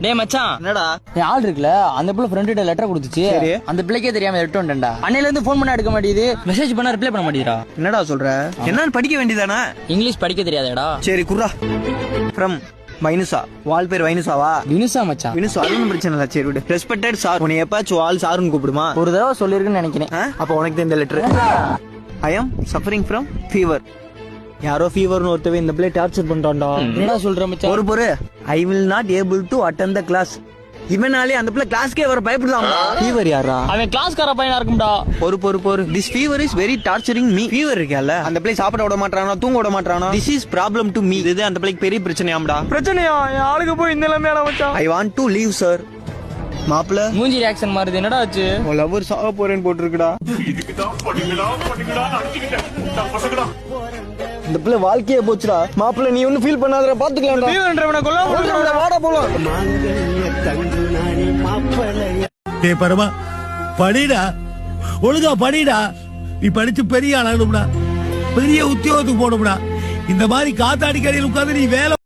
டேய் மச்சான், என்னடா என் ஆள் இருக்குல்ல, அந்த பிள்ளை ஃப்ரெண்ட்ட லெட்டர் கொடுத்துச்சு. அந்த பிள்ளைக்கே தெரியாம எடுத்து வந்துட்டா. அன்னையில இருந்து ஃபோன் பண்ண எடுக்க மாட்டேங்குது, மெசேஜ் பண்ணா ரிப்ளை பண்ண மாட்டேங்கிறா. என்னடா சொல்ற? என்னன்னு படிக்க வேண்டியதானே? இங்கிலீஷ் படிக்க தெரியாதடா. சரி குர்ரா. ஃப்ரம் வைனுசா. வால் பேர் வைனுசாவா? வினுசா மச்சான். வினுசா, அது பிரச்சனை இல்ல. சரி விடு. Respected sir. உன்னை எப்பாச்சும் ஆள் சாருன்னு கூப்பிடுமா? ஒரு தடவை சொல்லிருக்குன்னு நினைக்கிறேன். அப்ப உனக்கு தான் இந்த letter. I am suffering from fever. யாரோ ஃபீவர்னு ஒருத்தவே இந்த பிள்ளை டார்ச்சர் பண்றான்டா. என்னடா சொல்ற மச்சான்? பொறு I will not able to attend the class. இவனாலே அந்த பிள்ளை கிளாஸ்க்கே வர பயப்படுறான். ஃபீவர் யாரா? அவன் கிளாஸ்கார பையனா இருக்கும்டா. பொறு. This fever is very torturing me. Fever இருக்கல, அந்த பிள்ளை சாப்பிட விட மாட்டானா, தூங்க விட மாட்டானா. This is problem to me. இது அந்த பிள்ளைக்கு பெரிய பிரச்சனையாம்டா. பிரச்சனையா? என் ஆளுக்கு போய் இந்த நிலைமையில மச்சான். I want to leave sir. மாப்ள மூஞ்சி ரியாக்ஷன் மாறுது, என்னடா ஆச்சு? உன் லவ்வர் சாக போறேன்னு போட்டுருக்குடா. இந்த பிள்ளை வாழ்க்கையே போச்சுடா. மாப்பிள்ள நீ ஒன்னும் ஃபீல் பண்ணாதடா, பாத்துக்கலாம்டா. ஃபீவர்ன்றவன கொல்ல வாடா போலாம். டேய் பரமா, படிடா, ஒழுங்கா படிடா. நீ படிச்சு பெரிய ஆளாகணும்டா, பெரிய உத்தியோகத்துக்கு போகணும்டா. இந்த மாதிரி காத்தாடி கடையில் உட்காந்து நீ வேலை